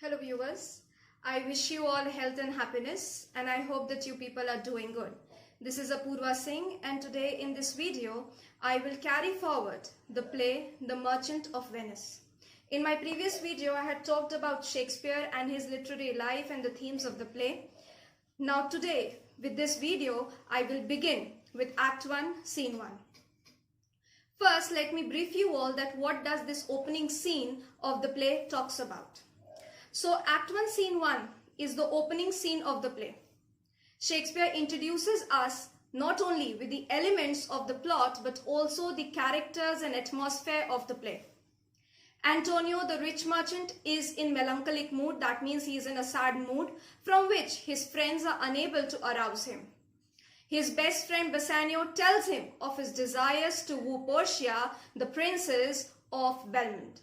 Hello viewers, I wish you all health and happiness and I hope that you people are doing good. This is Apurva Singh and today in this video I will carry forward the play The Merchant of Venice. In my previous video I had talked about Shakespeare and his literary life and the themes of the play. Now today with this video I will begin with Act 1, Scene 1. First let me brief you all that what does this opening scene of the play talks about. So Act 1 Scene 1 is the opening scene of the play. Shakespeare introduces us not only with the elements of the plot but also the characters and atmosphere of the play. Antonio the rich merchant is in melancholic mood, that means he is in a sad mood from which his friends are unable to arouse him. His best friend Bassanio tells him of his desires to woo Portia, the princess of Belmont.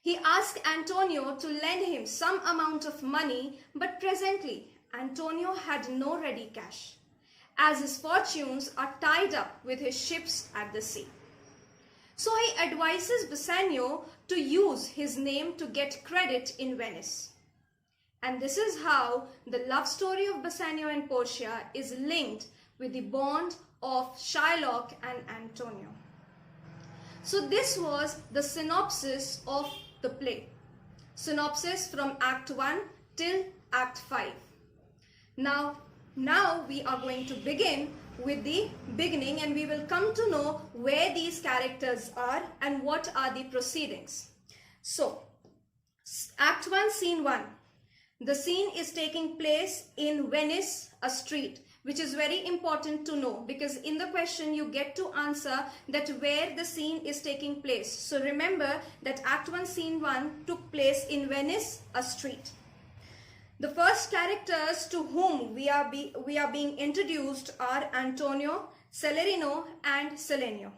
He asks Antonio to lend him some amount of money, but presently Antonio had no ready cash, as his fortunes are tied up with his ships at the sea. So he advises Bassanio to use his name to get credit in Venice. And this is how the love story of Bassanio and Portia is linked with the bond of Shylock and Antonio. So this was the synopsis of the play. Synopsis from Act 1 till Act 5. Now we are going to begin with the beginning and we will come to know where these characters are and what are the proceedings. So, Act 1, Scene 1. The scene is taking place in Venice, a street, which is very important to know because in the question you get to answer that where the scene is taking place. So remember that Act 1 Scene 1 took place in Venice, a street. The first characters to whom we are being introduced are Antonio, Saladino and Saladino.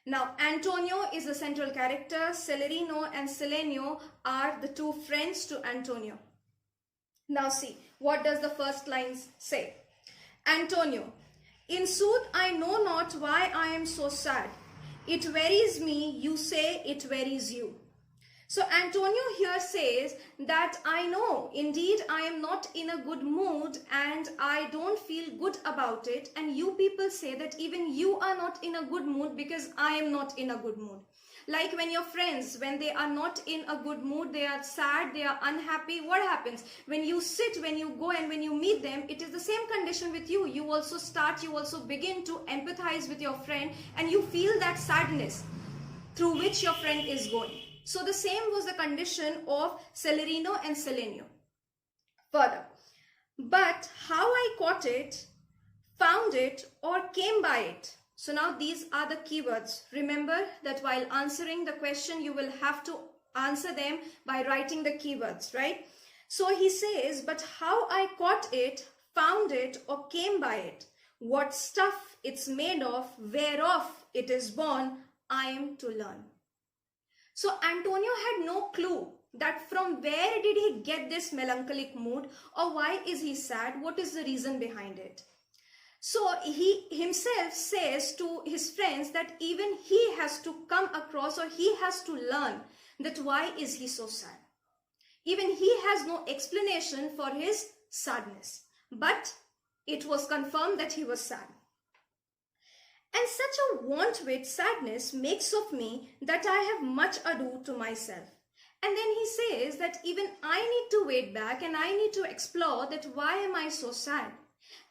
Now Antonio is the central character, Saladino and Saladino are the two friends to Antonio. Now see, what does the first lines say? Antonio, in sooth I know not why I am so sad. It wearies me, you say it wearies you. So Antonio here says that I know, indeed I am not in a good mood and I don't feel good about it, and you people say that even you are not in a good mood because I am not in a good mood. Like when your friends, when they are not in a good mood, they are sad, they are unhappy, what happens? When you sit, when you go and when you meet them, it is the same condition with you. You also begin to empathize with your friend and you feel that sadness through which your friend is going. So the same was the condition of Saladino and Saladino. Further, but how I caught it, found it or came by it. So now these are the keywords. Remember that while answering the question, you will have to answer them by writing the keywords, right? So he says, but how I caught it, found it or came by it, what stuff it's made of, whereof it is born, I am to learn. So Antonio had no clue that from where did he get this melancholic mood or why is he sad, what is the reason behind it. So he himself says to his friends that even he has to come across or he has to learn that why is he so sad. Even he has no explanation for his sadness, but it was confirmed that he was sad. And such a want with sadness makes of me that I have much ado to myself. And then he says that even I need to wait back and I need to explore that why am I so sad?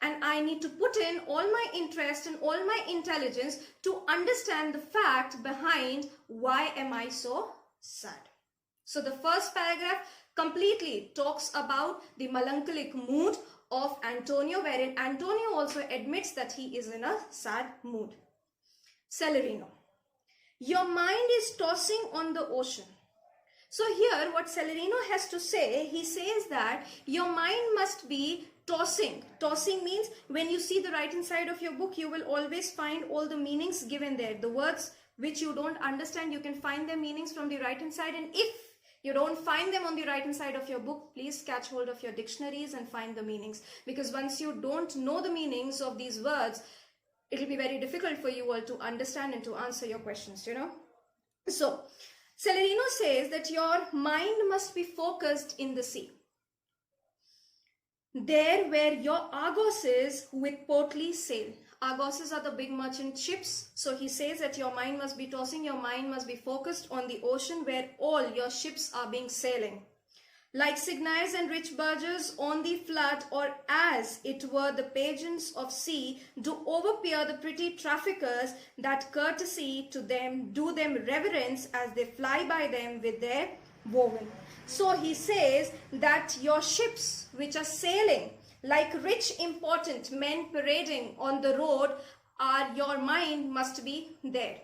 And I need to put in all my interest and all my intelligence to understand the fact behind why am I so sad. So the first paragraph completely talks about the melancholic mood of Antonio, wherein Antonio also admits that he is in a sad mood. Saladino, your mind is tossing on the ocean. So here what Saladino has to say, he says that your mind must be tossing. Tossing means when you see the right hand side of your book, you will always find all the meanings given there. The words which you don't understand, you can find their meanings from the right hand side. And if you don't find them on the right hand side of your book, please catch hold of your dictionaries and find the meanings. Because once you don't know the meanings of these words, it will be very difficult for you all to understand and to answer your questions, you know. So Saladino says that your mind must be focused in the sea. There where your Argoses with portly sail. Argoses are the big merchant ships. So he says that your mind must be tossing, your mind must be focused on the ocean where all your ships are being sailing. Like signiers and rich burghers on the flood, or as it were the pageants of sea, do overpeer the pretty traffickers, that courtesy to them do them reverence as they fly by them with their woven. So he says that your ships which are sailing like rich important men parading on the road, your mind must be there.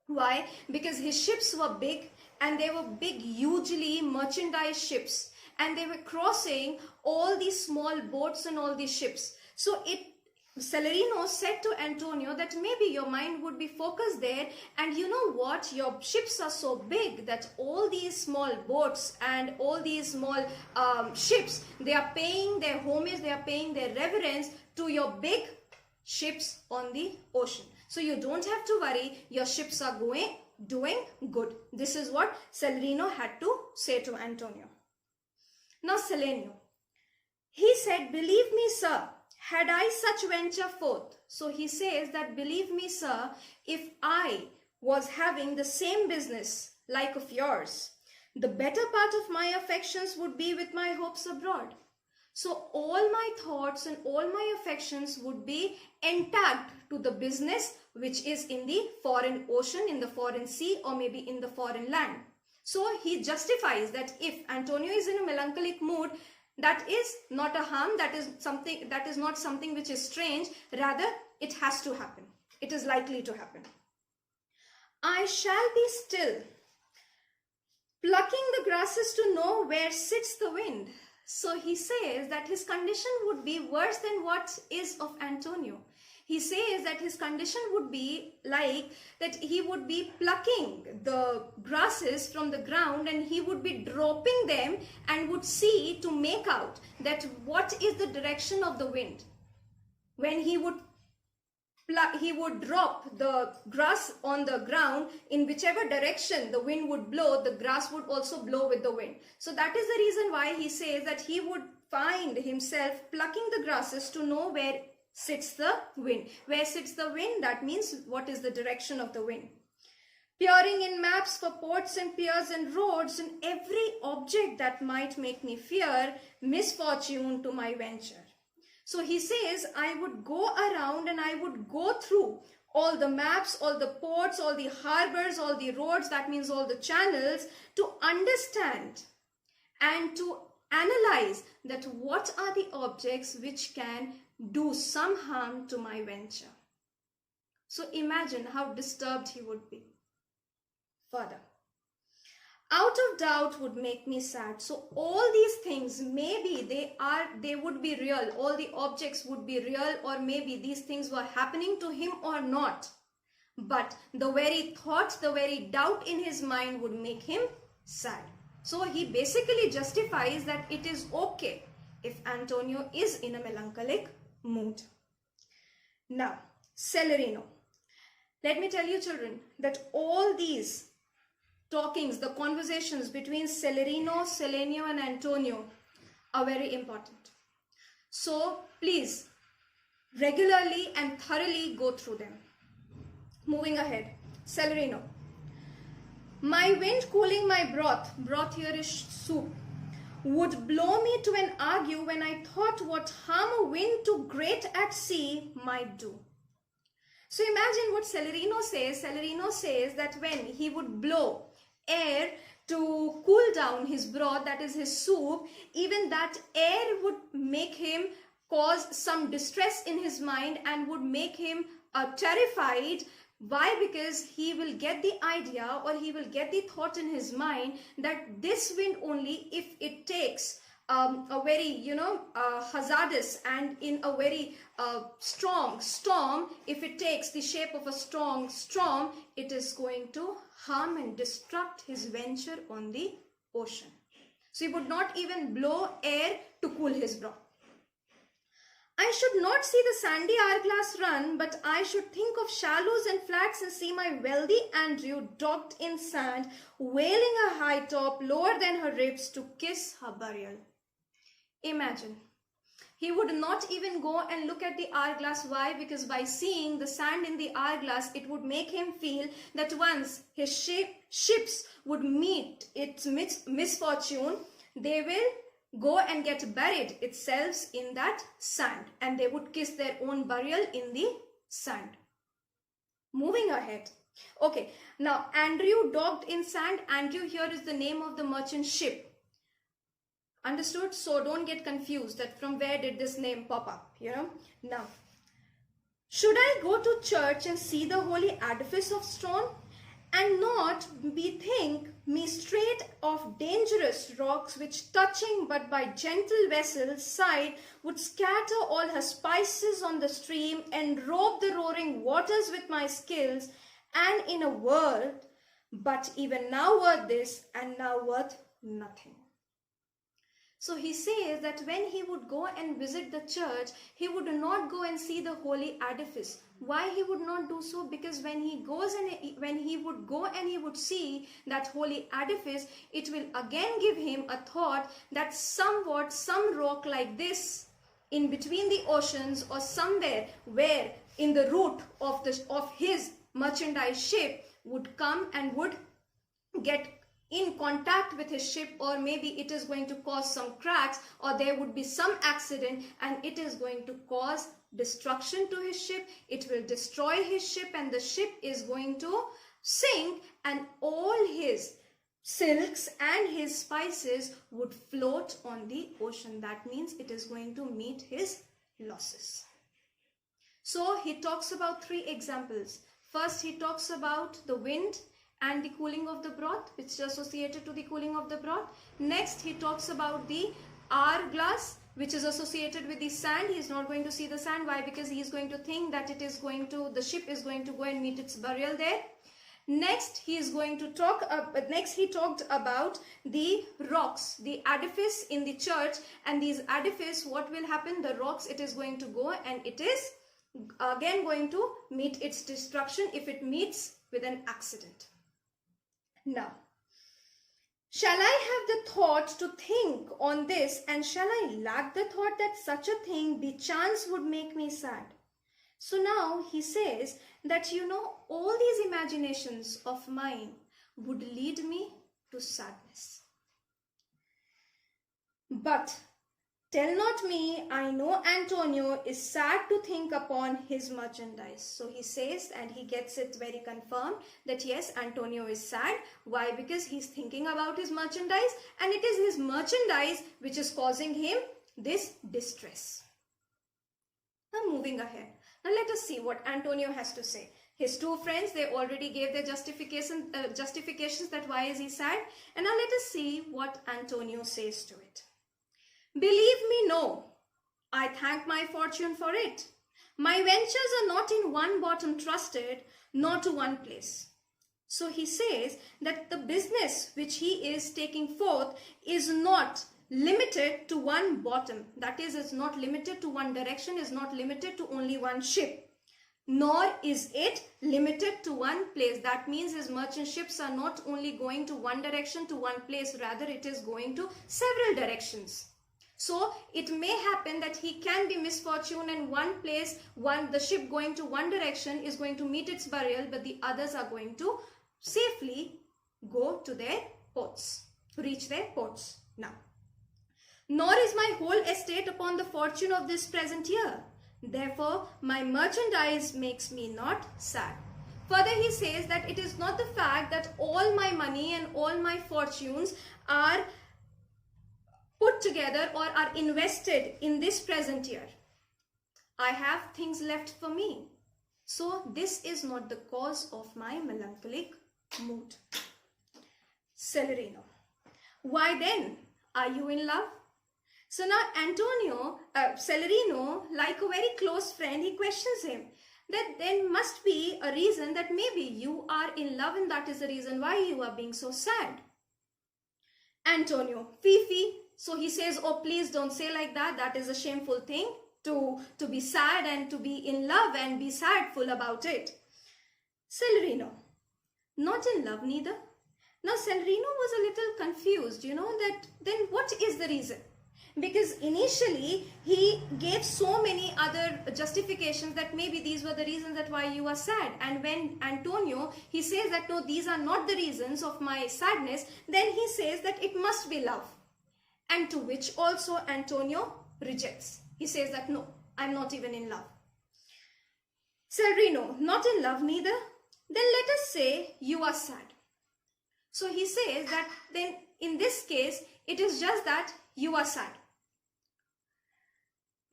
Why? Because his ships were big, and they were big, hugely merchandise ships, and they were crossing all these small boats and all these ships. So Saladino said to Antonio that maybe your mind would be focused there, and you know what, your ships are so big that all these small boats and all these small ships, they are paying their homage, they are paying their reverence to your big ships on the ocean. So you don't have to worry, your ships are doing good. This is what Saladino had to say to Antonio. Now Saladino, he said, believe me, sir, had I such venture forth. So he says that, believe me, sir, if I was having the same business like of yours, the better part of my affections would be with my hopes abroad. So all my thoughts and all my affections would be entagged to the business which is in the foreign ocean, in the foreign sea, or maybe in the foreign land. So he justifies that if Antonio is in a melancholic mood, that is not a harm, that is not something which is strange, rather it has to happen. It is likely to happen. I shall be still, plucking the grasses to know where sits the wind. So he says that his condition would be worse than what is of Antonio. He says that his condition would be like that he would be plucking the grasses from the ground, and he would be dropping them and would see to make out that what is the direction of the wind. When he would drop the grass on the ground, in whichever direction the wind would blow, the grass would also blow with the wind. So that is the reason why he says that he would find himself plucking the grasses to know where sits the wind. Where sits the wind? That means what is the direction of the wind. Peering in maps for ports and piers and roads, and every object that might make me fear misfortune to my venture. So he says, I would go around and I would go through all the maps, all the ports, all the harbors, all the roads, that means all the channels, to understand and to analyze that what are the objects which can do some harm to my venture. So imagine how disturbed he would be. Further, out of doubt would make me sad. So all these things, maybe they would be real, all the objects would be real, or maybe these things were happening to him or not. But the very thought, the very doubt in his mind would make him sad. So he basically justifies that it is okay if Antonio is in a melancholic mood. Now, Saladino. Let me tell you, children, that all these talkings, the conversations between Saladino, and Antonio are very important. So please regularly and thoroughly go through them. Moving ahead, Saladino. My wind cooling my broth here is soup, would blow me to an argue when I thought what harm a wind too great at sea might do. So imagine what Saladino says. Saladino says that when he would blow air to cool down his broth, that is his soup, even that air would make him cause some distress in his mind and would make him terrified. Why? Because he will get the idea, or he will get the thought in his mind that this wind only, if it takes a very, hazardous and in a very strong storm, if it takes the shape of a strong storm, it is going to harm and destruct his venture on the ocean. So he would not even blow air to cool his broth. I should not see the sandy hourglass run, but I should think of shallows and flats and see my wealthy Andrew docked in sand, wailing a high top lower than her ribs to kiss her burial. Imagine. He would not even go and look at the hourglass. Why? Because by seeing the sand in the hourglass, it would make him feel that once his ships would meet its misfortune, they will go and get buried itself in that sand, and they would kiss their own burial in the sand. Moving ahead. Okay, now Andrew docked in sand. Andrew here is the name of the merchant ship. Understood? So don't get confused that from where did this name pop up, Now, should I go to church and see the holy edifice of stone, and not bethink me straight of dangerous rocks, which touching but by gentle vessels side would scatter all her spices on the stream, and robe the roaring waters with my skills, and in a word, but even now worth this, and now worth nothing. So he says that when he would go and visit the church, he would not go and see the holy edifice. Why he would not do so? Because when he would go and he would see that holy edifice, it will again give him a thought that somewhat some rock like this in between the oceans, or somewhere where in the route of his merchandise ship would come and would get in contact with his ship, or maybe it is going to cause some cracks, or there would be some accident and it is going to cause destruction to his ship. It will destroy his ship and the ship is going to sink, and all his silks and his spices would float on the ocean. That means it is going to meet his losses. So he talks about 3 examples. First, he talks about the wind and the cooling of the broth, which is associated to the cooling of the broth. Next, he talks about the hourglass, which is associated with the sand. He is not going to see the sand. Why? Because he is going to think that the ship is going to go and meet its burial there. Next, he talked about the rocks, the edifice in the church, and these edifice, what will happen? The rocks, it is going to go and it is again going to meet its destruction if it meets with an accident. Now, shall I have the thought to think on this, and shall I lack the thought that such a thing be chance would make me sad? So now he says that all these imaginations of mine would lead me to sadness. But tell not me, I know Antonio is sad to think upon his merchandise. So he says, and he gets it very confirmed, that yes, Antonio is sad. Why? Because he's thinking about his merchandise, and it is his merchandise which is causing him this distress. Now moving ahead. Now let us see what Antonio has to say. His 2 friends, they already gave their justifications that why is he sad. And now let us see what Antonio says to it. Believe me, no. I thank my fortune for it. My ventures are not in one bottom trusted, nor to one place. So he says that the business which he is taking forth is not limited to one bottom. That is not limited to one direction, is not limited to only one ship. Nor is it limited to one place. That means his merchant ships are not only going to one direction, to one place, rather it is going to several directions. So it may happen that he can be misfortune and one place, the ship going to one direction is going to meet its burial, but the others are going to safely go to their ports, reach their ports. Now, nor is my whole estate upon the fortune of this present year. Therefore, my merchandise makes me not sad. Further, he says that it is not the fact that all my money and all my fortunes are put together or are invested in this present year. I have things left for me. So this is not the cause of my melancholic mood. Saladino. Why then? Are you in love? So now Antonio, Saladino, like a very close friend, he questions him that there must be a reason that maybe you are in love and that is the reason why you are being so sad. Antonio, Fifi. So he says, oh, please don't say like that. That is a shameful thing. to be sad and to be in love and be sadful about it. Saladino, not in love neither. Now Saladino was a little confused, that then what is the reason? Because initially he gave so many other justifications that maybe these were the reasons that why you are sad. And when Antonio, he says that no, these are not the reasons of my sadness, then he says that it must be love. And to which also Antonio rejects. He says that no, I'm not even in love. Saladino, not in love neither. Then let us say you are sad. So he says that then in this case, it is just that you are sad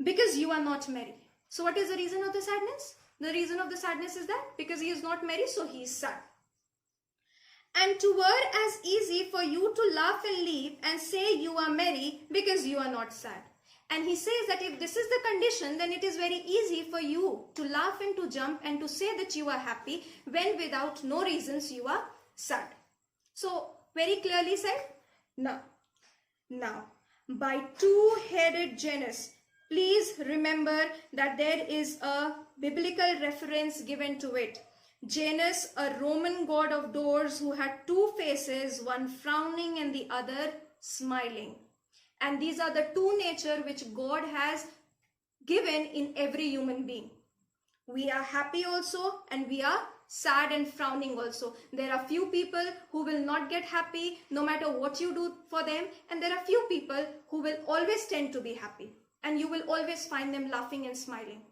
because you are not merry. So what is the reason of the sadness? The reason of the sadness is that because he is not merry, so he is sad. And 'twere as easy for you to laugh and leap and say you are merry because you are not sad. And he says that if this is the condition, then it is very easy for you to laugh and to jump and to say that you are happy when without no reasons you are sad. So very clearly said. Now, by two-headed Janus, please remember that there is a biblical reference given to it. Janus, a Roman god of doors who had two faces, one frowning and the other smiling. And these are the two natures which God has given in every human being. We are happy also and we are sad and frowning also. There are few people who will not get happy no matter what you do for them, and there are few people who will always tend to be happy, and you will always find them laughing and smiling.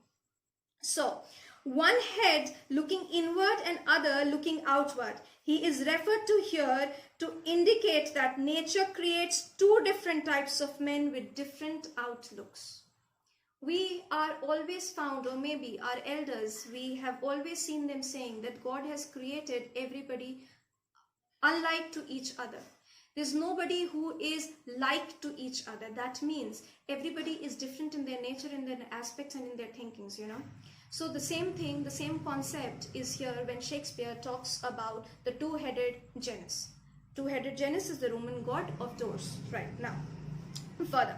So one head looking inward and other looking outward. He is referred to here to indicate that nature creates two different types of men with different outlooks. We are always found, or maybe our elders, we have always seen them saying that God has created everybody unlike to each other. There's nobody who is like to each other. That means everybody is different in their nature, in their aspects and in their thinkings, So the same thing, the same concept is here when Shakespeare talks about the two-headed Janus. Two-headed Janus is the Roman god of doors. Right, now, further.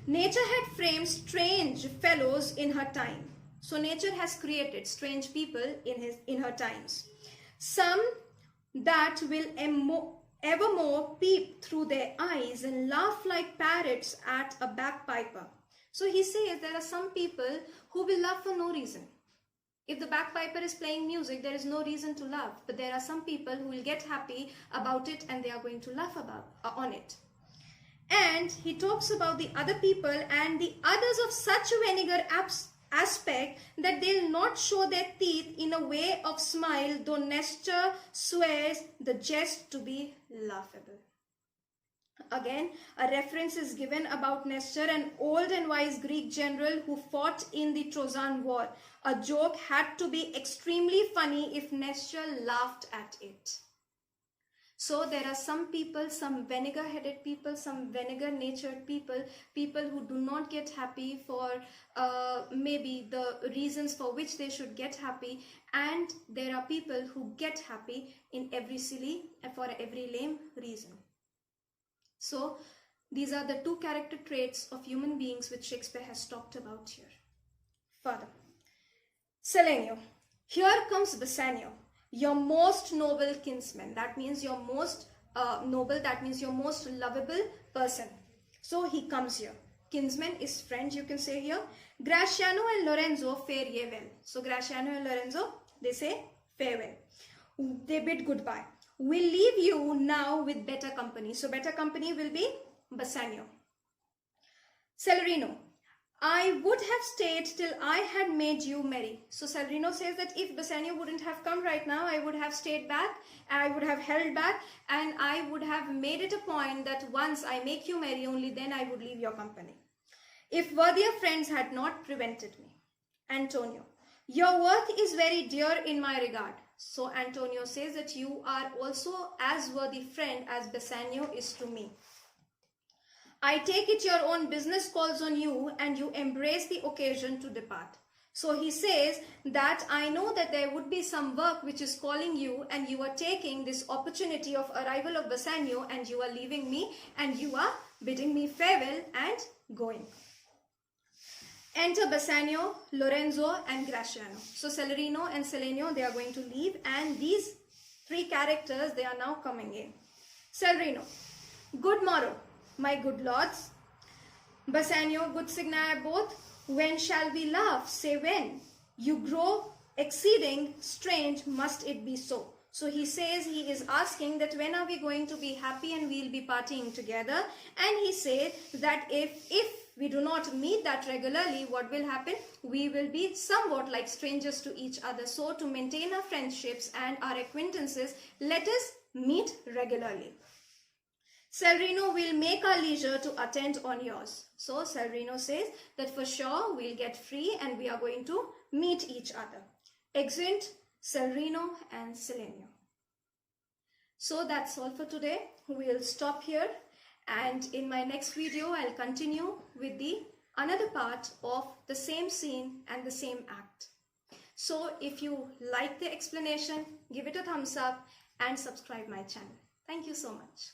Nature had framed strange fellows in her time. So nature has created strange people in her times. Some that will evermore peep through their eyes and laugh like parrots at a bagpiper. So he says there are some people who will laugh for no reason. If the bagpiper is playing music, there is no reason to laugh. But there are some people who will get happy about it and they are going to laugh on it. And he talks about the other people and the others of such a vinegar aspect that they'll not show their teeth in a way of smile, though Nestor swears the jest to be laughable. Again, a reference is given about Nestor, an old and wise Greek general who fought in the Trojan War. A joke had to be extremely funny if Nestor laughed at it. So there are some people, some vinegar-headed people, some vinegar-natured people, people who do not get happy for maybe the reasons for which they should get happy, and there are people who get happy in every silly and for every lame reason. So these are the two character traits of human beings which Shakespeare has talked about here. Further, Saladino. Here comes Bassanio, your most noble kinsman. That means your most noble, that means your most lovable person. So he comes here. Kinsman is friend, you can say here. Gratiano and Lorenzo fare ye well. So Gratiano and Lorenzo, they say farewell. They bid goodbye. We'll leave you now with better company. So better company will be Bassanio. Saladino. I would have stayed till I had made you merry. So Saladino says that if Bassanio wouldn't have come right now, I would have stayed back, I would have held back, and I would have made it a point that once I make you merry, only then I would leave your company, if worthier friends had not prevented me. Antonio. Your worth is very dear in my regard. So Antonio says that you are also as worthy friend as Bassanio is to me. I take it your own business calls on you and you embrace the occasion to depart. So he says that I know that there would be some work which is calling you and you are taking this opportunity of arrival of Bassanio and you are leaving me and you are bidding me farewell and going. Enter Bassanio, Lorenzo and Graciano. So Saladino and Saladino, they are going to leave, and these three characters, they are now coming in. Saladino, good morrow, my good lords. Bassanio, good signal both. When shall we laugh? Say when. You grow exceeding strange, must it be so? So he says, he is asking that when are we going to be happy and we'll be partying together? And he said that if we do not meet that regularly, what will happen? We will be somewhat like strangers to each other. So to maintain our friendships and our acquaintances, let us meet regularly. Saladino will make our leisure to attend on yours. So Saladino says that for sure we'll get free and we are going to meet each other. Exeunt Saladino and Saladino. So that's all for today. We'll stop here, and in my next video I'll continue with the another part of the same scene and the same act. So if you like the explanation, give it a thumbs up and subscribe my channel. Thank you so much.